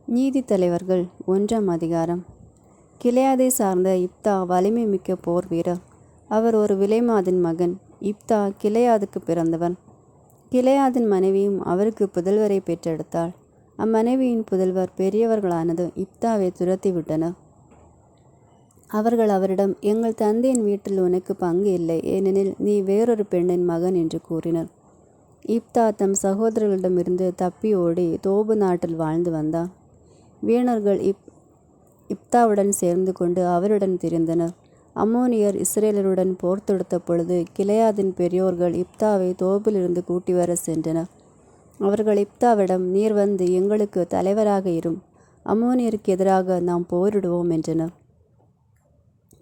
நீதித்தலைவர்கள் 1ஆம் அதிகாரம். கிலெயாதை சார்ந்த இப்தா வலிமை மிக்க போர் வீரர். அவர் ஒரு விலைமாதின் மகன். இப்தா கிலெயாதுக்கு பிறந்தவன். கிலெயாதின் மனைவியும் அவருக்கு புதல்வரை பெற்றெடுத்தாள். அம்மனைவியின் புதல்வர் பெரியவர்களானது இப்தாவை துரத்திவிட்டனர். அவர்கள் அவரிடம், எங்கள் தந்தையின் வீட்டில் உனக்கு பங்கு இல்லை, ஏனெனில் நீ வேறொரு பெண்ணின் மகன் என்று கூறினர். இப்தா தம் சகோதரர்களிடமிருந்து தப்பி ஓடி தோபு நாட்டில் வாழ்ந்து வந்தான். வீணர்கள் இப்தாவுடன் சேர்ந்து கொண்டு அவருடன் திரிந்தனர். அம்மோனியர் இஸ்ரேலருடன் போர் தொடுத்த பொழுது கிலெயாதின் பெரியோர்கள் இப்தாவை தோபிலிருந்து கூட்டி வர சென்றனர். அவர்கள் இப்தாவிடம், நீர் வந்து எங்களுக்கு தலைவராக இரும், அம்மோனியருக்கு எதிராக நாம் போரிடுவோம் என்றனர்.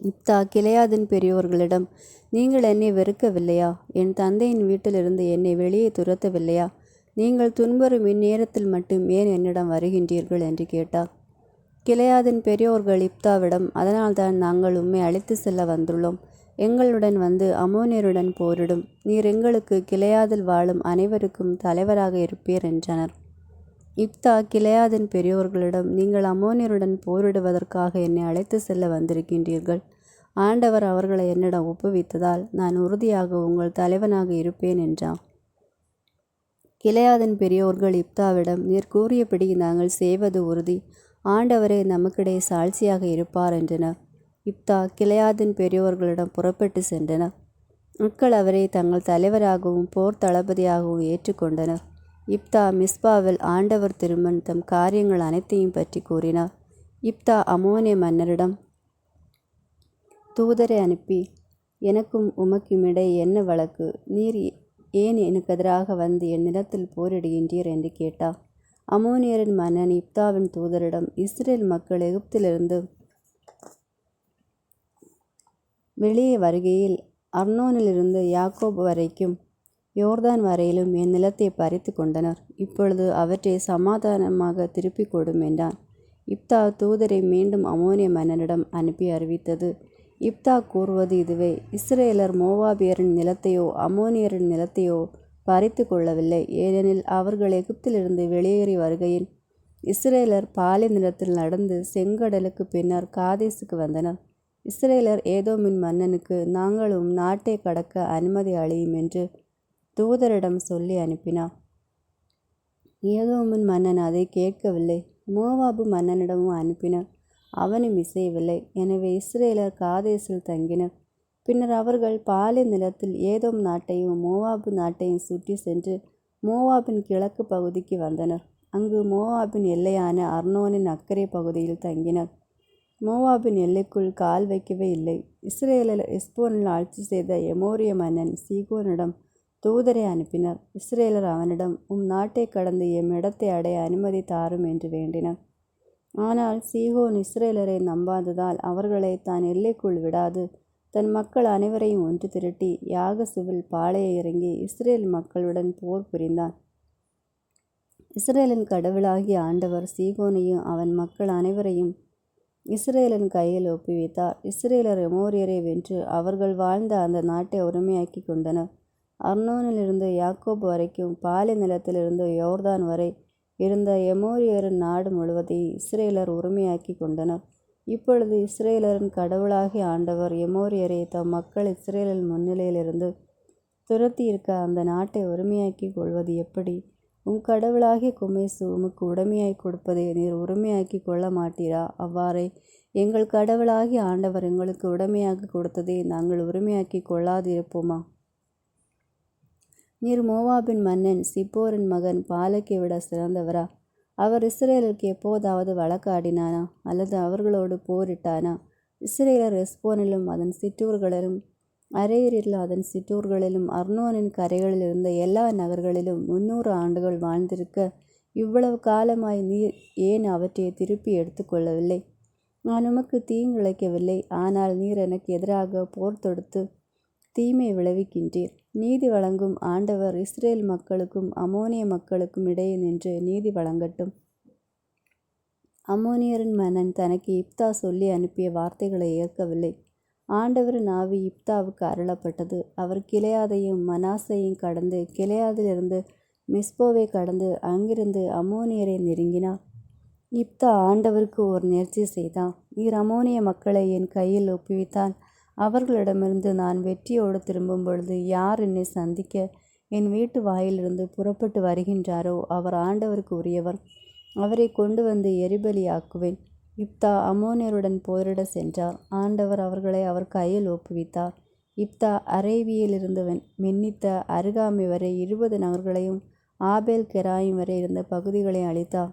இப்தா கிலெயாதின் பெரியோர்களிடம், நீங்கள் என்னை வெறுக்கவில்லையா? என் தந்தையின் வீட்டிலிருந்து என்னை வெளியே துரத்தவில்லையா? நீங்கள் துன்புறும் இந்நேரத்தில் மட்டும் ஏன் என்னிடம் வருகின்றீர்கள் என்று கேட்டார். கிலெயாதின் பெரியோர்கள் இப்தாவிடம், அதனால்தான் நாங்கள் உம்மை அழைத்து செல்ல வந்துள்ளோம். எங்களுடன் வந்து அம்மோனியருடன் போரிடும். நீர் எங்களுக்கு கிலெயாதில் வாழும் அனைவருக்கும் தலைவராக இருப்பீர் என்றனர். இப்தா கிலெயாதின் பெரியோர்களிடம், நீங்கள் அம்மோனியருடன் போரிடுவதற்காக என்னை அழைத்து செல்ல வந்திருக்கின்றீர்கள். ஆண்டவர் அவர்களை என்னிடம் ஒப்புவித்ததால் நான் உறுதியாக உங்கள் தலைவனாக இருப்பேன் என்றான். கிலெயாதின் பெரியோர்கள் இப்தாவிடம், நீர் கூறியபடி நாங்கள் செய்வது உறுதி. ஆண்டவரே நமக்கிடையே சாட்சியாக இருப்பார் என்றனர். இப்தா கிலெயாதின் பெரியோர்களிடம் புறப்பட்டு சென்றனர். மக்கள் அவரை தங்கள் தலைவராகவும் போர் தளபதியாகவும் ஏற்றுக்கொண்டனர். இப்தா மிஸ்பாவில் ஆண்டவர் திருமன் தம் காரியங்கள் அனைத்தையும் பற்றி கூறினார். இப்தா அம்மோனிய மன்னரிடம் தூதரை அனுப்பி, எனக்கும் உமக்குமிடையே என்ன வழக்கு? நீர் ஏன் எனக்கு எதிராக வந்து என் நிலத்தில் போரிடுகின்றீர் என்று கேட்டார். அம்மோனியரின் மன்னன் இப்தாவின் தூதரிடம், இஸ்ரேல் மக்கள் எகிப்திலிருந்து வெளியே வருகையில் அர்னோனிலிருந்து யாக்கோப் வரைக்கும் யோர்தான் வரையிலும் என் நிலத்தை பறித்து கொண்டனர். இப்பொழுது அவற்றை சமாதானமாக திருப்பிக் கொடும் என்றான். இப்தா தூதரை மீண்டும் அம்மோனிய மன்னனிடம் அனுப்பி அறிவித்தது. இப்தா கூறுவது இதுவே: இஸ்ரேலர் மோவாபியரின் நிலத்தையோ அம்மோனியரின் நிலத்தையோ பறித்து கொள்ளவில்லை. ஏனெனில் அவர்கள் எகிப்திலிருந்து வெளியேறி வருகையில் இஸ்ரேலர் பாலை நிலத்தில் நடந்து செங்கடலுக்கு பின்னர் காதேசுக்கு வந்தனர். இஸ்ரேலர் ஏதோமின் மன்னனுக்கு, நாங்களும் நாட்டை கடக்க அனுமதி அளியும் என்று தூதரிடம் சொல்லி அனுப்பினார். ஏதோமின் மன்னன் அதை கேட்கவில்லை. மோவாபு மன்னனிடமும் அனுப்பினர், அவனும் இசையவில்லை. எனவே இஸ்ரேலர் காதேசில் தங்கினர். பின்னர் அவர்கள் பாலை நிலத்தில் ஏதோம் நாட்டையும் மோவாபு நாட்டையும் சுற்றி சென்று மோவாபின் கிழக்கு பகுதிக்கு வந்தனர். அங்கு மோவாபின் எல்லையான அர்னோனின் அக்கறை பகுதியில் தங்கினர். மோவாபின் எல்லைக்குள் கால் வைக்கவே இல்லை. இஸ்ரேலர் எஸ்போனில் ஆட்சி செய்த எமோரிய மன்னன் சீகோனிடம் தூதரை அனுப்பினர். இஸ்ரேலர் அவனிடம், உம் நாட்டை கடந்து எம் இடத்தை அடைய அனுமதி தாரும் என்று வேண்டினர். ஆனால் சீகோன் இஸ்ரேலரை நம்பாததால் அவர்களை தான் எல்லைக்குள் விடாது தன் மக்கள் அனைவரையும் ஒன்று திரட்டி யாகசுவில் பாளைய இறங்கி இஸ்ரேல் மக்களுடன் போர் புரிந்தான். இஸ்ரேலின் கடவுளாகிய ஆண்டவர் சீகோனையும் அவன் மக்கள் அனைவரையும் இஸ்ரேலின் கையில் ஒப்புவித்தார். இஸ்ரேலர் எமோரியரை வென்று அவர்கள் வாழ்ந்த அந்த நாட்டை உரிமையாக்கி கொண்டனர். அர்னோனிலிருந்து யாக்கோப் வரைக்கும் பாலை நிலத்திலிருந்து யோர்தான் வரை இருந்த எமோரியரின் நாடு முழுவதையும் இஸ்ரேலர் உரிமையாக்கி கொண்டனர். இப்பொழுது இஸ்ரேலரின் கடவுளாகிய ஆண்டவர் எமோரியரை தம் மக்கள் இஸ்ரேலின் முன்னிலையிலிருந்து துரத்தி இருக்க அந்த நாட்டை உரிமையாக்கி கொள்வது எப்படி? உம் கடவுளாகிய குமேசு உமக்கு உடைமையாய் கொடுப்பதை நீர் உரிமையாக்கி கொள்ள மாட்டீரா? அவ்வாறே எங்கள் கடவுளாகிய ஆண்டவர் எங்களுக்கு உடைமையாக கொடுத்ததை நாங்கள் உரிமையாக்கி கொள்ளாதிருப்போமா? நீர் மோவாபின் மன்னன் சிப்போரின் மகன் பாலக்கை விட சிறந்தவரா? அவர் இஸ்ரேலுக்கு எப்போதாவது வழக்காடினானா? அல்லது அவர்களோடு போரிட்டானா? இஸ்ரேலர் எஸ்போனிலும் அதன் சிற்றூர்களிலும் அரேரிலும் அதன் சிற்றூர்களிலும் அர்னோனின் கரைகளில் இருந்த எல்லா நகர்களிலும் 300 ஆண்டுகள் வாழ்ந்திருக்க இவ்வளவு காலமாய் நீர் ஏன் அவற்றை திருப்பி எடுத்துக்கொள்ளவில்லை? நான் உமக்கு தீங்கிழைக்கவில்லை, ஆனால் நீர் எனக்கு எதிராக போர் தொடுத்து தீமை விளைவிக்கின்றீர். நீதி வழங்கும் ஆண்டவர் இஸ்ரேல் மக்களுக்கும் அம்மோனிய மக்களுக்கும் இடையே நின்று நீதி வழங்கட்டும். அம்மோனியரின் மன்னன் தனக்கு இப்தா சொல்லி அனுப்பிய வார்த்தைகளை ஏற்கவில்லை. ஆண்டவரின் ஆவி இப்தாவுக்கு அருளப்பட்டது. அவர் கிலெயாதையும் மனாசையும் கடந்து கிலெயாதிலிருந்து மிஸ்போவை கடந்து அங்கிருந்து அம்மோனியரை நெருங்கினார். இப்தா ஆண்டவருக்கு ஒரு நேர்ச்சி செய்தான். நீர் அம்மோனிய மக்களை என் கையில் ஒப்புவித்தால் அவர்களிடமிருந்து நான் வெற்றியோடு திரும்பும் பொழுது யார் என்னை சந்திக்க என் வீட்டு வாயிலிருந்து புறப்பட்டு வருகின்றாரோ அவர் ஆண்டவருக்கு உரியவர். அவரை கொண்டு வந்து எரிபலியாக்குவேன். இப்தா அம்மோனியருடன் போரிட சென்றார். ஆண்டவர் அவர்களை அவர் கையில் ஒப்புவித்தார். இப்தா அரேபியிலிருந்து மென்னித்த அருகாமை வரை 20 நகர்களையும் ஆபேல் கெராயும் வரை இருந்த பகுதிகளை அளித்தார்.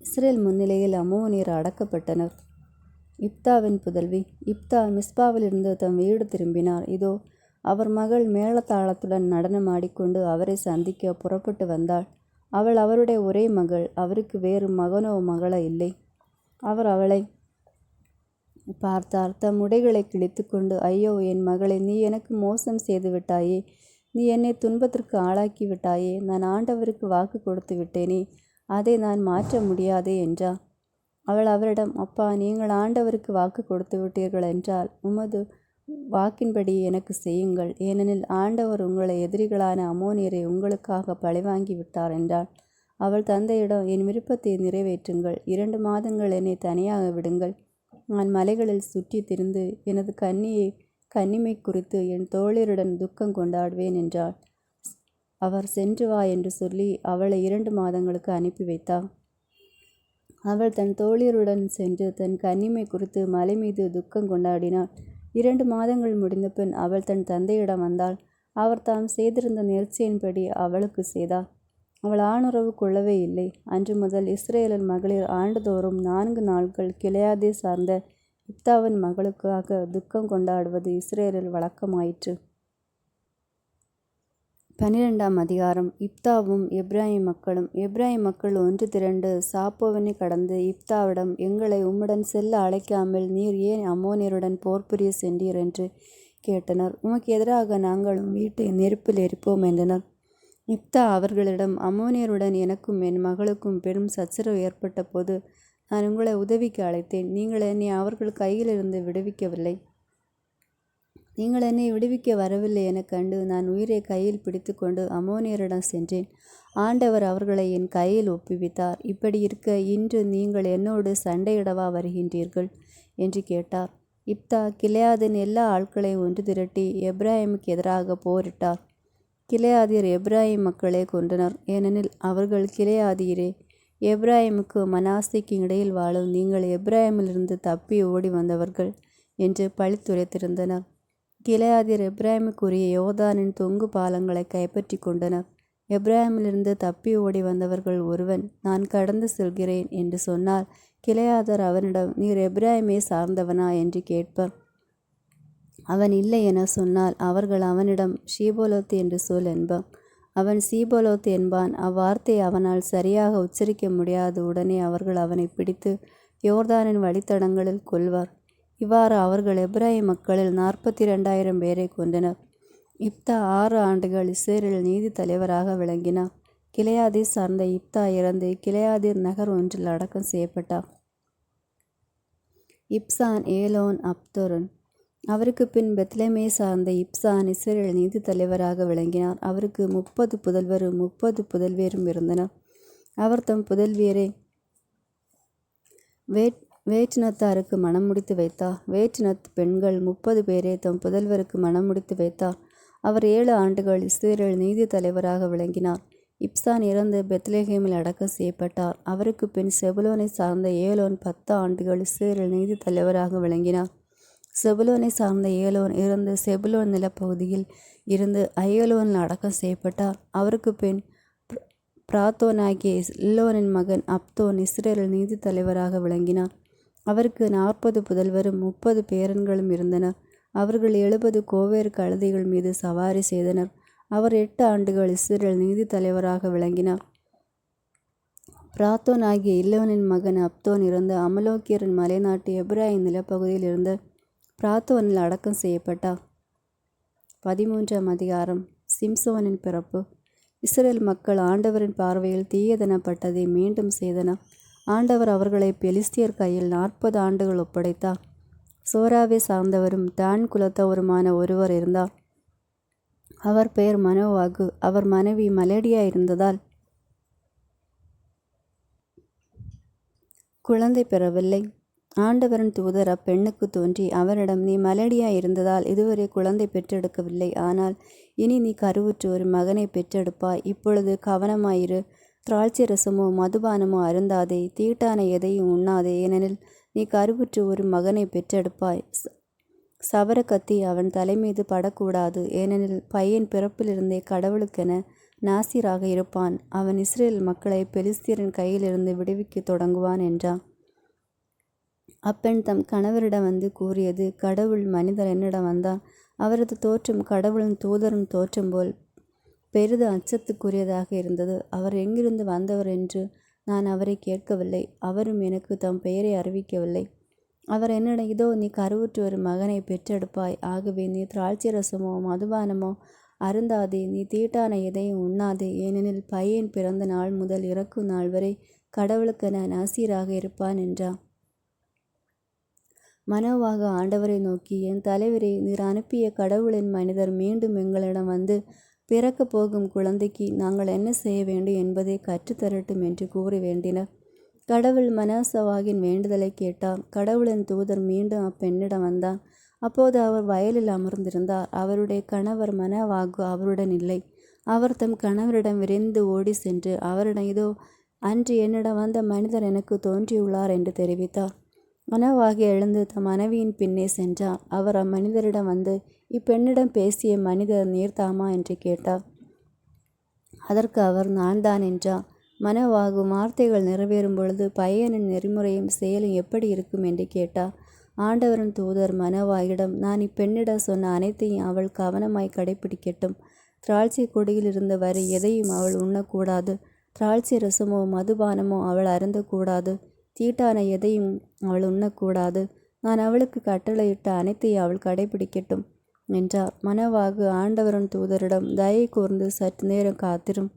இஸ்ரேல் முன்னிலையில் அம்மோனியர் அடக்கப்பட்டனர். இப்தாவின் புதல்வி. இப்தா மிஸ்பாவிலிருந்து தம் வீடு திரும்பினார். இதோ அவர் மகள் மேளதாளத்துடன் நடனமாடிக்கொண்டு அவரை சந்திக்க புறப்பட்டு வந்தாள். அவள் அவருடைய ஒரே மகள். அவருக்கு வேறு மகனோ மகளோ இல்லை. அவர் அவளை பார்த்தார். தம் உடைகளை கிழித்து கொண்டு, ஐயோ என் மகளே, நீ எனக்கு மோசம் செய்து விட்டாயே, நீ என்னை துன்பத்திற்கு ஆளாக்கி விட்டாயே. நான் ஆண்டவருக்கு வாக்கு கொடுத்து விட்டேனே, அதை நான் மாற்ற முடியாதே என்றார். அவள் அவரிடம், அப்பா, நீங்கள் ஆண்டவருக்கு வாக்கு கொடுத்து விட்டீர்கள் என்றால் உமது வாக்கின்படி எனக்கு செய்யுங்கள். ஏனெனில் ஆண்டவர் உங்களை எதிரிகளான அம்மோனியரை உங்களுக்காக பழிவாங்கி விட்டார் என்றாள். அவள் தந்தையிடம், என் விருப்பத்தை நிறைவேற்றுங்கள். 2 மாதங்கள் என்னை தனியாக விடுங்கள். நான் மலைகளில் சுற்றி திரிந்து எனது கன்னிமை குறித்து என் தோழருடன் துக்கம் கொண்டாடுவேன் என்றாள். அவர் சென்று வா என்று சொல்லி அவளை 2 மாதங்களுக்கு அனுப்பி வைத்தார். அவள் தன் தோழியருடன் சென்று தன் கன்னிமை குறித்து மலை மீது துக்கம் கொண்டாடினாள். 2 மாதங்கள் முடிந்த பின் அவள் தன் தந்தையிடம் வந்தாள். அவர் தாம் செய்திருந்த நேர்ச்சியின்படி அவளுக்கு செய்தார். அவள் ஆணுறவு கொள்ளவே இல்லை. அன்று முதல் இஸ்ரேலின் மகளிர் ஆண்டுதோறும் 4 நாட்கள் கிளையாதை சார்ந்த இப்தாவின் மகளுக்காக துக்கம் கொண்டாடுவது இஸ்ரேலில் வழக்கமாயிற்று. 12ஆம் அதிகாரம். இப்தாவும் எப்பிராயீம் மக்களும். எப்பிராயீம் மக்கள் ஒன்று திரண்டு சாப்போவினை கடந்து இப்தாவிடம், எங்களை உம்முடன் செல்ல அழைக்காமல் நீர் ஏன் அம்மோனியருடன் போர் புரிய சென்றீர் என்று கேட்டனர். உமக்கு எதிராக நாங்களும் வீட்டை நெருப்பில் எரிப்போம் என்றனர். இப்தா அவர்களிடம், அம்மோனியருடன் எனக்கும் என் மகளுக்கும் பெரும் சச்சரவு ஏற்பட்ட போது நான் உங்களை உதவிக்கு அழைத்தேன். நீங்கள் என்னை அவர்கள் கையிலிருந்து விடுவிக்கவில்லை. நீங்கள் என்னை விடுவிக்க வரவில்லை எனக் கண்டு நான் உயிரை கையில் பிடித்து கொண்டு அம்மோனியரிடம் சென்றேன். ஆண்டவர் அவர்களை என் கையில் ஒப்புவித்தார். இப்படி இருக்க இன்று நீங்கள் என்னோடு சண்டையிடவா வருகின்றீர்கள் என்று கேட்டார். இப்தா கிளையாதின் எல்லா ஆட்களையும் ஒன்று திரட்டி எப்பிராயீமுக்கு எதிராக போரிட்டார். கிளையாதியர் எப்பிராயீம் மக்களை கொன்றனர். ஏனெனில் அவர்கள் கிளையாதியரே. எப்பிராயீமுக்கு மனாசேக்கு இடையில் வாழும் நீங்கள் எப்பிராயீமிலிருந்து தப்பி ஓடி வந்தவர்கள் என்று பழித்துரைத்திருந்தனர். கிளையாதியர் எப்பிராயீமுக்குரிய யோர்தானின் தொங்கு பாலங்களை கைப்பற்றி கொண்டனர். எப்பிராயீமிலிருந்து தப்பி ஓடி வந்தவர்கள் ஒருவன், நான் கடந்து செல்கிறேன் என்று சொன்னால் கிளையாதர் அவனிடம், நீர் எப்பிராயீமை சார்ந்தவனா என்று கேட்பர். அவன் இல்லை என சொன்னால் அவர்கள் அவனிடம், ஷீபோலோத் என்று சொல் என்பர். அவன் சீபோலோத் என்பான். அவ்வார்த்தை அவனால் சரியாக உச்சரிக்க முடியாத உடனே அவர்கள் அவனை பிடித்து யோர்தானின் வழித்தடங்களில் கொல்வர். இவ்வாறு அவர்கள் எப்பிராயீம் மக்களில் 42,000 பேரை கொன்றனர். இப்தா 6 ஆண்டுகள் இஸ்ரேலில் நீதி தலைவராக விளங்கினார். கிளையாதை சார்ந்த இப்தா இறந்து கிளையாதிர் நகர் ஒன்றில் அடக்கம் செய்யப்பட்டார். இப்சான், ஏலோன், அப்தோரன். அவருக்கு பின் பெத்லெமே சார்ந்த இப்சான் இஸ்ரேல் நீதி தலைவராக விளங்கினார். அவருக்கு 30 புதல்வரும் 30 புதல்வியரும் இருந்தனர். அவர் தம் புதல்வியரை வேற்றினத்தாருக்கு மணம் முடித்து வைத்தார். வேற்றினத் பெண்கள் 30 பேரை தம் புதல்வருக்கு மணம் முடித்து வைத்தார். அவர் 7 ஆண்டுகள் இஸ்ரேல் நீதி தலைவராக விளங்கினார். இப்சான் இறந்து பெத்லெகேமில் அடக்கம் செய்யப்பட்டார். அவருக்கு பின் செபுலோனை சார்ந்த ஏலோன் 10 ஆண்டுகள் இஸ்ரேல் நீதி தலைவராக விளங்கினார். செபுலோனை சார்ந்த ஏலோன் இறந்து செபுலோன் நிலப்பகுதியில் இருந்து அயலோனில் அடக்கம் செய்யப்பட்டார். அவருக்கு பின் பிராத்தோனாகிய இல்லோனின் மகன் அப்தோன் இஸ்ரேல் நீதி தலைவராக விளங்கினார். அவருக்கு 40 புதல்வரும் 30 பேரன்களும் இருந்தனர். அவர்கள் 70 கோவேறு கழுதைகள் மீது சவாரி செய்தனர். அவர் 8 ஆண்டுகள் இஸ்ரேல் நீதி தலைவராக விளங்கினார். பிராத்தோன் ஆகிய இல்லோனின் மகன் அப்தோன் இறந்த அமலோக்கியரின் மலைநாட்டு எப்பிராயீம் நிலப்பகுதியில் இருந்த பிராத்தோனில் அடக்கம் செய்யப்பட்டார். 13ஆம் அதிகாரம். சிம்சோனின் பிறப்பு. இஸ்ரேல் மக்கள் ஆண்டவரின் பார்வையில் தீயதெனப்பட்டதை மீண்டும் செய்தனர். ஆண்டவர் அவர்களை பெலிஸ்தியர் கையில் 40 ஆண்டுகள் ஒப்படைத்தார். சோராவை சார்ந்தவரும் தான் குலத்தவருமான ஒருவர் இருந்தார். அவர் பெயர் மனோவாகு. அவர் மனைவி மலேடியா இருந்ததால் குழந்தை பெறவில்லை. ஆண்டவரின் தூதர் அப்பெண்ணுக்கு தோன்றி அவரிடம், நீ மலடியாய் இருந்ததால் இதுவரை குழந்தை பெற்றெடுக்கவில்லை. ஆனால் இனி நீ கருவுற்று ஒரு மகனை பெற்றெடுப்பாய். இப்பொழுது கவனமாயிரு. திராட்சை ரசமோ மதுபானமோ அருந்தாதே, தீட்டான எதையும் உண்ணாதே. ஏனெனில் நீ கருவுற்று ஒரு மகனை பெற்றெடுப்பாய். சவர கத்தி அவன் தலைமீது படக்கூடாது. ஏனெனில் பையன் பிறப்பிலிருந்தே கடவுளுக்கென நாசிராக இருப்பான். அவன் இஸ்ரேல் மக்களை பெலிஸ்தியரின் கையிலிருந்து விடுவிக்க தொடங்குவான் என்றான். அப்பெண் தம் கணவரிடம் வந்து கூறியது, கடவுள் மனிதர் என்னிடம் வந்தார். அவரது தோற்றம் கடவுளின் தூதரின் தோற்றம் போல் பெரிது அச்சத்துக்குரியதாக இருந்தது. அவர் எங்கிருந்து வந்தவர் என்று நான் அவரை கேட்கவில்லை. அவரும் எனக்கு தம் பெயரை அறிவிக்கவில்லை. அவர் என்னிடம், இதோ நீ கருவுற்று ஒரு மகனை பெற்றெடுப்பாய். ஆகவே நீ திராட்சை ரசமோ மதுபானமோ அருந்தாதே, நீ தீட்டான எதையும் உண்ணாதே. ஏனெனில் பையன் பிறந்த நாள் முதல் இறக்கும் நாள் வரை கடவுளுக்கென நாசீராக இருப்பான் என்றார். மனோவாக ஆண்டவரை நோக்கி, என் தலைவரே, நீர் அனுப்பிய கடவுளின் மனிதர் மீண்டும் எங்களிடம் வந்து பிறக்கப் போகும் குழந்தைக்கு நாங்கள் என்ன செய்ய வேண்டும் என்பதை கற்றுத்தரட்டும் என்று கூறி வேண்டினர். கடவுள் மனோவாகின் வேண்டுதலை கேட்டார். கடவுளின் தூதர் மீண்டும் அப்பெண்ணிடம் வந்தார். அப்போது அவர் வயலில் அமர்ந்திருந்தார். அவருடைய கணவர் மனோவாகு அவருடன் இல்லை. அவர் தம் கணவரிடம் விரைந்து ஓடி சென்று அவரிடம், இதோ அன்று என்னிடம் வந்த மனிதர் எனக்கு தோன்றியுள்ளார் என்று தெரிவித்தார். மனோவாகி எழுந்து தம் மனைவியின் பின்னே சென்றார். அவர் அம்மனிதரிடம் வந்து, இப்பெண்ணிடம் பேசிய மனிதர் நீர்தாமா என்று கேட்டார். அதற்கு அவர், நான் தான் என்றார். மனோவாகும் வார்த்தைகள் நிறைவேறும் பொழுது பையனின் நெறிமுறையும் செயலும் எப்படி இருக்கும் என்று கேட்டார். ஆண்டவரின் தூதர் மனோவாகிடம், நான் இப்பெண்ணிடம் சொன்ன அனைத்தையும் அவள் கவனமாய் கடைபிடிக்கட்டும். திராட்சை கொடியில் இருந்த வரை எதையும் அவள் உண்ணக்கூடாது. திராட்சை ரசமோ மதுபானமோ அவள் அருந்தக்கூடாது. தீட்டான எதையும் அவள் உண்ணக்கூடாது. நான் அவளுக்கு கட்டளையிட்ட அனைத்தையும் அவள் கடைபிடிக்கட்டும் என்றார். மனோவாகு ஆண்டவரின் தூதரிடம், தயை கூர்ந்து சற்று நேரம் காத்திரும்.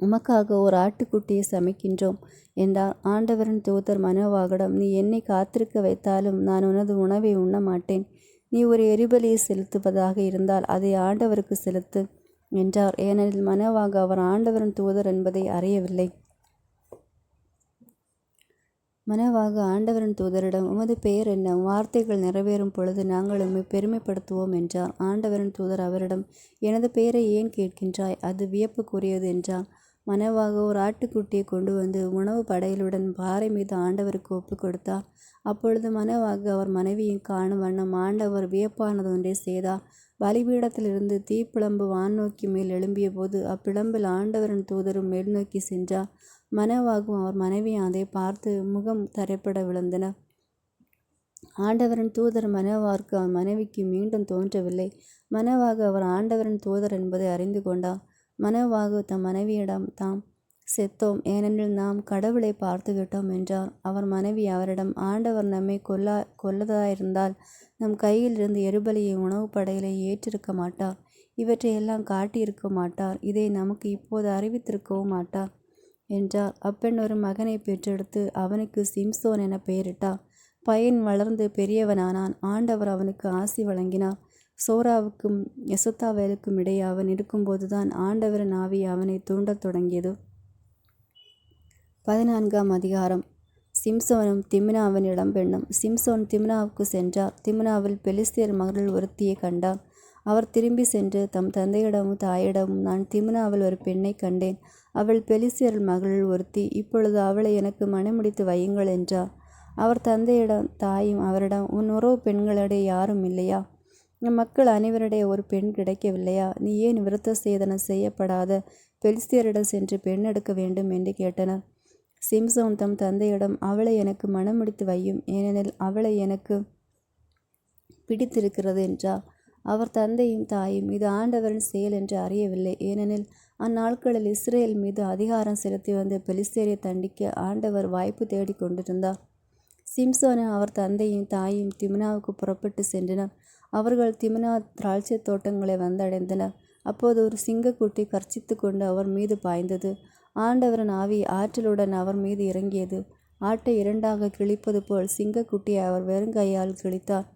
உமக்காக ஒரு ஆட்டுக்குட்டியை சமைக்கின்றோம் என்றார். ஆண்டவரின் தூதர் மனோவாகிடம், நீ என்னை காத்திருக்க வைத்தாலும் நான் உனது உணவை உண்ண மாட்டேன். நீ ஒரு எரிபலியை செலுத்துவதாக இருந்தால் அதை ஆண்டவருக்கு செலுத்து என்றார். ஏனெனில் மனோவாகு அவர் ஆண்டவரின் தூதர் என்பதை அறியவில்லை. மனோவாகு ஆண்டவரின் தூதரிடம், உமது பெயர் என்ன? வார்த்தைகள் நிறைவேறும் பொழுது நாங்கள் உம்மை பெருமைப்படுத்துவோம் என்றார். ஆண்டவரின் தூதர் அவரிடம், எனது பெயரை ஏன் கேட்கின்றாய்? அது வியப்புக்குரியது என்றார். மனோவாகு ஒரு ஆட்டுக்குட்டியை கொண்டு வந்து உணவு படையலுடன் பாறை மீது ஆண்டவருக்கு ஒப்பு கொடுத்தார். அப்பொழுது மனோவாகு அவர் மனைவியும் காணும் வண்ணம் ஆண்டவர் வியப்பானது ஒன்றை செய்தார். பலிபீடத்திலிருந்து தீப்பிழம்பு வான்நோக்கி மேல் எழும்பிய போது அப்பிழம்பில் ஆண்டவரின் தூதரும் மேல்நோக்கி சென்றார். மனோவாகும் அவர் மனைவியும் அதை பார்த்து முகம் தரைப்பட விழுந்தனர். ஆண்டவரின் தூதர் மனோவாருக்கு அவர் மனைவிக்கு மீண்டும் தோன்றவில்லை. மனோவாகு அவர் ஆண்டவரின் தூதர் என்பதை அறிந்து கொண்டார். மனோவாகு தம் மனைவியிடம், தாம் செத்தோம், ஏனெனில் நாம் கடவுளை பார்த்துவிட்டோம் என்றார். அவர் மனைவி அவரிடம், ஆண்டவர் நம்மை கொல்லதாயிருந்தால் நம் கையில் இருந்து எரிபலியை உணவு படையலை ஏற்றிருக்க மாட்டார். இவற்றையெல்லாம் காட்டியிருக்க மாட்டார். இதை நமக்கு இப்போது அறிவித்திருக்கவும் மாட்டார் என்றார். அப்பெண் ஒரு மகனை பெற்றெடுத்து அவனுக்கு சிம்சோன் என பெயரிட்டார். பையன் வளர்ந்து பெரியவனானான். ஆண்டவர் அவனுக்கு ஆசி வழங்கினார். சோராவுக்கும் எசத்தாவேலுக்கும் இடையே அவன் இருக்கும்போதுதான் ஆண்டவரின் ஆவி அவனை தூண்டத் தொடங்கியது. 14ஆம் அதிகாரம். சிம்சோனும் திம்னாவின் இளம்பெண்ணும். சிம்சோன் திம்னாவுக்கு சென்றார். திம்னாவில் பெலிஸ்தியர் மகள் ஒருத்தியை கண்டார். அவர் திரும்பி சென்று தம் தந்தையிடமும் தாயிடமும், நான் திம்னாவில் ஒரு பெண்ணை கண்டேன். அவள் பெலிஸ்தியர் மகளில் ஒருத்தி. இப்பொழுது அவளை எனக்கு மணமுடித்து வையுங்கள் என்றார். அவர் தந்தையிடம் தாயும் அவரிடம், உன் உறவு பெண்களிடையே யாரும் இல்லையா? நம் மக்கள் அனைவரிடையே ஒரு பெண் கிடைக்கவில்லையா? நீ ஏன் விருத்த சேதனம் செய்யப்படாத பெலிஸ்தியரிடம் சென்று பெண் எடுக்க வேண்டும் என்று கேட்டனர். சிம்சோன் தம் தந்தையிடம், அவளை எனக்கு மணமுடித்து வையும், ஏனெனில் அவளை எனக்கு பிடித்திருக்கிறது என்றார். அவர் தந்தையும் தாயும் இது ஆண்டவரின் செயல் என்று அறியவில்லை. ஏனெனில் அந்நாட்களில் இஸ்ரேல் மீது அதிகாரம் செலுத்தி வந்த பெலிஸ்தியரை தண்டிக்க ஆண்டவர் வாய்ப்பு தேடி கொண்டிருந்தார். சிம்சோனும் அவர் தந்தையும் தாயும் திம்னாவுக்கு புறப்பட்டு சென்றனர். அவர்கள் திம்னா திராட்சை தோட்டங்களை வந்தடைந்தனர். அப்போது ஒரு சிங்கக்குட்டி கர்ச்சித்து கொண்டு அவர் மீது பாய்ந்தது. ஆண்டவரின் ஆவி ஆற்றலுடன் அவர் மீது இறங்கியது. ஆட்டை இரண்டாக கிழிப்பது போல் சிங்கக்குட்டியை அவர் வெறுங்கையால் கிழித்தார்.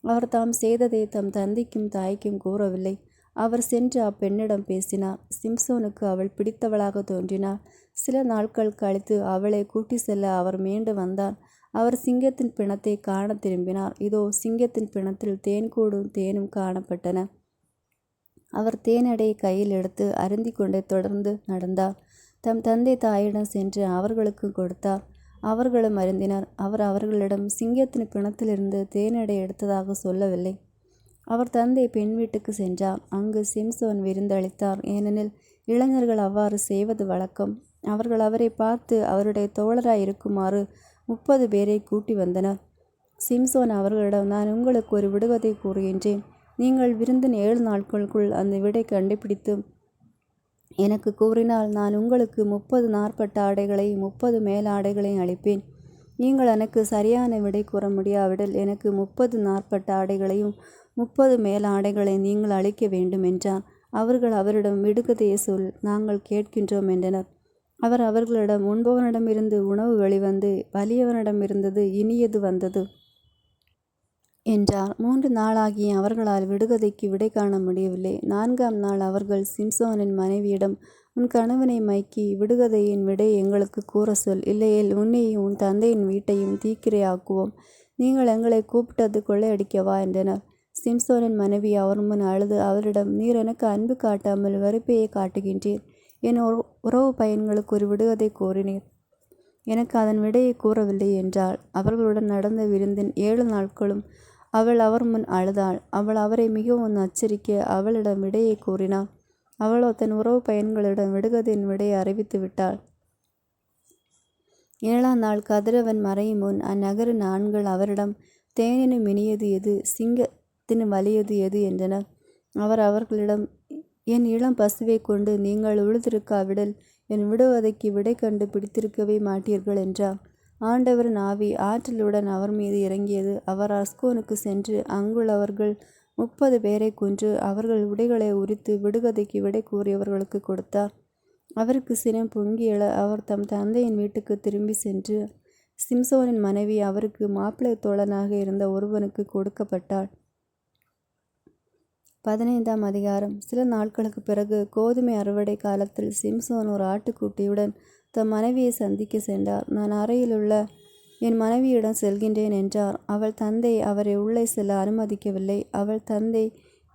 அவர் தாம் செய்ததை தம் தந்தைக்கும் தாய்க்கும் கூறவில்லை. அவர் சென்று அப்பெண்ணிடம் பேசினார். சிம்சோனுக்கு அவள் பிடித்தவளாக தோன்றினார். சில நாட்கள் கழித்து அவளை கூட்டி செல்ல அவர் மீண்டு வந்தார். அவர் சிங்கத்தின் பிணத்தை காண திரும்பினார். இதோ சிங்கத்தின் பிணத்தில் தேன்கூடும் தேனும் காணப்பட்டன. அவர் தேனடையை கையில் எடுத்து அருந்தி கொண்டே தொடர்ந்து நடந்தார். தம் தந்தை தாயிடம் சென்று அவர்களுக்கு கொடுத்தார். அவர்களும் அருந்தினர். அவர் அவர்களிடம் சிங்கத்தின் பிணத்திலிருந்து தேனடை எடுத்ததாக சொல்லவில்லை. அவர் தந்தை பெண் வீட்டுக்கு சென்றார். அங்கு சிம்சோன் விருந்தளித்தார். ஏனெனில் இளைஞர்கள் அவ்வாறு செய்வது வழக்கம். அவர்கள் அவரை பார்த்து அவருடைய தோழராய் இருக்குமாறு 30 பேரை கூட்டி வந்தனர். சிம்சோன் அவர்களிடம், நான் உங்களுக்கு ஒரு விடுகதை கூறுகின்றேன். நீங்கள் விருந்தின் 7 நாட்களுக்குள் அந்த விடை கண்டுபிடித்து எனக்கு கூறினால் நான் உங்களுக்கு 30 நாற்பட்ட ஆடைகளையும் 30 மேலாடைகளையும் அளிப்பேன். நீங்கள் எனக்கு சரியான விடை கூற முடியாவிடில் எனக்கு 30 நாற்பட்ட ஆடைகளையும் 30 மேலாடைகளையும் நீங்கள் அளிக்க வேண்டும் என்றார். அவர்கள் அவரிடம், விடுகதையை சொல், நாங்கள் கேட்கின்றோம் என்றனர். அவர் அவர்களிடம், உண்பவனிடமிருந்து உணவு வெளிவந்து வலியவனிடமிருந்தது இனியது வந்தது என்றார். 3 நாளாகிய அவர்களால் விடுகதைக்கு விடை காண முடியவில்லை. 4ஆம் நாள் அவர்கள் சிம்சோனின் மனைவியிடம், உன் கணவனை மயக்கி விடுகதையின் விடை எங்களுக்கு கூற சொல், இல்லையேல் உன்னையும் உன் தந்தையின் வீட்டையும் தீக்கிரையாக்குவோம். நீங்கள் எங்களை கூப்பிட்டது கொள்ளையடிக்கவா என்றனர். சிம்சோனின் மனைவி அவர் முன் அழுது அவரிடம், நீர் எனக்கு அன்பு காட்டாமல் வெறுப்பையே காட்டுகின்றீர். என் உறவு பையன்களுக்கு ஒரு விடுகதை கூறினீர், எனக்கு அதன் விடையை கூறவில்லை என்றாள். அவர்களுடன் நடந்த விருந்தின் 7 நாட்களும் அவள் அவர் முன் அழுதாள். அவள் அவரை மிகவும் அச்சரிக்க அவளிடம் விடையை கூறினாள். அவளோ தன் உறவு பையன்களிடம் விடுகதையின் விடையை அறிவித்து விட்டாள். 7ஆம் நாள் கதிரவன் மறையும் முன் அந்நகரின் ஆண்கள் அவரிடம், தேனினும் இனியது எது, சிங்கத்தின் வலியது எது என்றனர். அவர் அவர்களிடம், என் இளம் பசுவை கொண்டு நீங்கள் உழுதிருக்காவிடல் என் விடுவதைக்கு விடை கண்டு பிடித்திருக்கவே மாட்டீர்கள் என்றார். ஆண்டவரின் ஆவி ஆற்றலுடன் அவர் மீது இறங்கியது. அவர் அஸ்கோனுக்கு சென்று அங்குள்ளவர்கள் 30 பேரை கொன்று அவர்கள் உடைகளை உரித்து விடுகதைக்கு விடை கூறியவர்களுக்கு கொடுத்தார். அவருக்கு சினம் பொங்கி எழ அவர் தம் தந்தையின் வீட்டுக்கு திரும்பி சென்று சிம்சோனின் மனைவி அவருக்கு மாப்பிள்ளை தோழனாக இருந்த ஒருவனுக்கு கொடுக்கப்பட்டாள். 15ஆம் அதிகாரம். சில நாட்களுக்கு பிறகு கோதுமை அறுவடை காலத்தில் சிம்சோன் ஒரு ஆட்டுக்குட்டியுடன் தம் மனைவியை சந்திக்க சென்றார். நான் அறையிலுள்ள என் மனைவியிடம் செல்கின்றேன் என்றார். அவள் தந்தை அவரை உள்ளே செல்ல அனுமதிக்கவில்லை. அவள் தந்தை,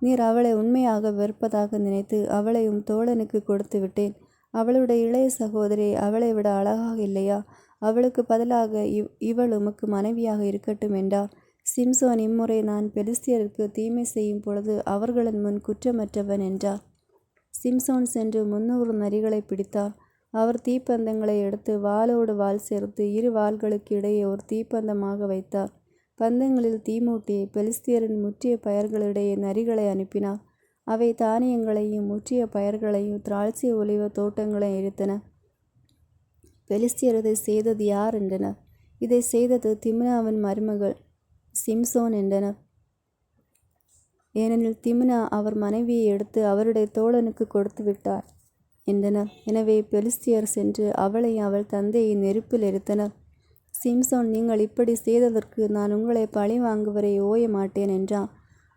நீர் அவளை உண்மையாக வெறுப்பதாக நினைத்து அவளையும் தோழனுக்கு கொடுத்து விட்டேன். அவளுடைய இளைய சகோதரி அவளை விட அழகாக இல்லையா? அவளுக்கு பதிலாக இவள் உமக்கு மனைவியாக இருக்கட்டும் என்றார். சிம்சோன், இம்முறை நான் பெலிஸ்தியருக்கு தீமை செய்யும் பொழுது அவர்களின் முன் குற்றமற்றவன் என்றார். சிம்சோன் சென்று 300 நரிகளை பிடித்தார். அவர் தீப்பந்தங்களை எடுத்து வாளோடு வாள் சேர்த்து 2 வாள்களுக்கு இடையே ஒரு தீப்பந்தமாக வைத்தார். பந்தங்களில் தீமூட்டி பெலிஸ்தியரின் முற்றிய பயிர்களிடையே நரிகளை அனுப்பினார். அவை தானியங்களையும் முற்றிய பயிர்களையும் திராட்சை ஒலிவ தோட்டங்களையும் எரித்தன. பெலிஸ்தியர் இதை செய்தது யார் என்றனர். இதை செய்தது திம்னாவின் மருமகள் சிம்சோன் என்றனர். ஏனெனில் திம்னா அவர் மனைவியை எடுத்து அவருடைய தோழனுக்கு கொடுத்து விட்டார் என்றனர். எனவே பெலிஸ்தியர் சென்று அவளை அவள் தந்தையை நெருப்பில் எரித்தனர். சிம்சோன், நீங்கள் இப்படி செய்ததற்கு நான் உங்களை பழி வாங்குவரை ஓய மாட்டேன் என்றார்.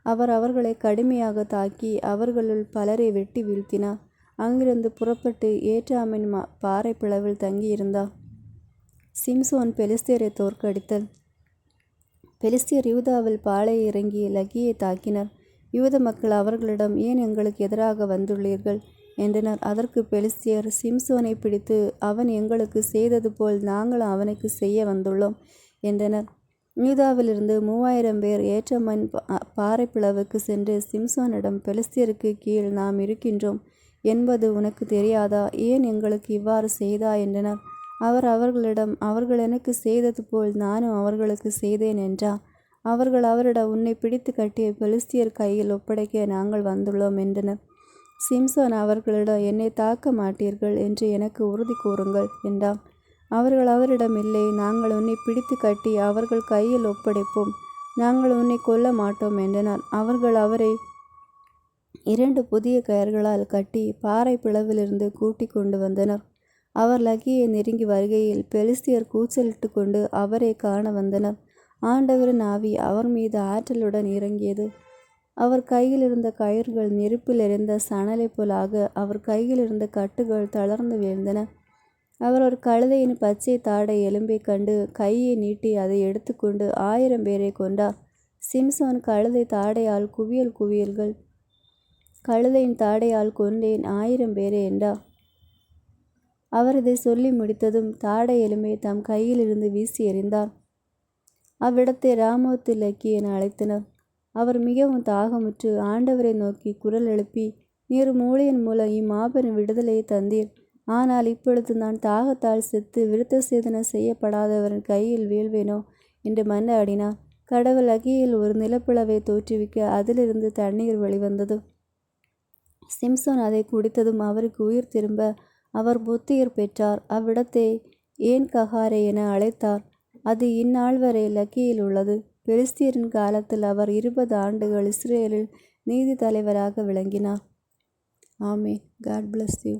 அவர் அவர்களை கடுமையாக தாக்கி அவர்களுள் பலரை வெட்டி வீழ்த்தினார். அங்கிருந்து புறப்பட்டு ஏற்றாமின் பாறை பிளவில் தங்கியிருந்தார். சிம்சோன் பெலிஸ்தியரை தோற்கடித்தல். பெலிஸ்தியர் யூதாவில் பாலை இறங்கி லகியை தாக்கினர். யூத மக்கள் அவர்களிடம், ஏன் எங்களுக்கு எதிராக வந்துள்ளீர்கள் என்றனர். அதற்கு பெலிஸ்தியர், சிம்சோனை பிடித்து அவன் எங்களுக்கு செய்தது போல் நாங்களும் அவனுக்கு செய்ய வந்துள்ளோம் என்றனர். யூதாவிலிருந்து 3000 பேர் ஏற்றமன் பாறை பிளவுக்கு சென்று சிம்சோனிடம், பெலிஸ்தியருக்கு கீழ் நாம் இருக்கின்றோம் என்பது உனக்கு தெரியாதா? ஏன் எங்களுக்கு இவ்வாறு செய்தா என்றனர். அவர் அவர்களிடம், அவர்கள் எனக்கு செய்தது போல் நானும் அவர்களுக்கு செய்தேன் என்றார். அவர்கள் அவரிடம், உன்னை பிடித்து கட்டிய பெலிஸ்தியர் கையில் ஒப்படைக்க நாங்கள் வந்துள்ளோம் என்றனர். சிம்சோன் அவர்களிடம், என்னை தாக்க மாட்டீர்கள் என்று எனக்கு உறுதி கூறுங்கள் என்றார். அவர்கள் அவரிடம், இல்லை, நாங்கள் உன்னை பிடித்து கட்டி அவர்கள் கையில் ஒப்படைப்போம், நாங்கள் உன்னை கொல்ல மாட்டோம் என்றனர். அவர்கள் அவரை 2 புதிய கயர்களால் கட்டி பாறை பிளவிலிருந்து கூட்டி கொண்டு வந்தனர். அவர் லகியை நெருங்கி வருகையில் பெலிஸ்தியர் கூச்சலிட்டு கொண்டு அவரை காண வந்தனர். ஆண்டவரின் ஆவி அவர் மீது ஆற்றலுடன் இறங்கியது. அவர் கையில் இருந்த கயிறுகள் நெருப்பில் எரிந்த சணலை போலாக அவர் கையில் இருந்த கட்டுகள் தளர்ந்து வீழ்ந்தன. அவர் ஒரு கழுதையின் பச்சை தாடை எலும்பை கண்டு கையை நீட்டி அதை எடுத்துக்கொண்டு 1000 பேரை கொண்டார். சிம்சோன் கழுதை தாடையால் குவியல்கள் கழுதையின் தாடையால் கொண்டேன் 1000 பேரை என்றார். அவர் இதை சொல்லி முடித்ததும் தாடை எலும்பை தம் கையிலிருந்து வீசி எறிந்தார். அவ்விடத்தை ராமோத்து லக்கி என அழைத்தனர். அவர் மிகவும் தாகமுற்று ஆண்டவரை நோக்கி குரல் எழுப்பி, நீர் ஊழியன் மூலம் இம்மாபெரும் விடுதலையை தந்தீர். ஆனால் இப்பொழுது நான் தாகத்தால் செத்து விருத்த சேதனம் செய்யப்படாதவரின் கையில் வீழ்வேனோ என்று மன்றாடினார். கடவுள் அகியில் ஒரு நிலப்பிளவை தோற்றுவிக்க அதிலிருந்து தண்ணீர் வெளிவந்தது. சிம்சோன் அதை குடித்ததும் அவருக்கு உயிர் திரும்ப அவர் புத்துயிர் பெற்றார். அவ்விடத்தை ஏன் ககாரே என அழைத்தார். அது இந்நாள் வரை லக்கியில் உள்ளது. பெலிஸ்தியரின் காலத்தில் அவர் 20 ஆண்டுகள் இஸ்ரேலில் நீதி தலைவராக விளங்கினார். ஆமென். God bless you.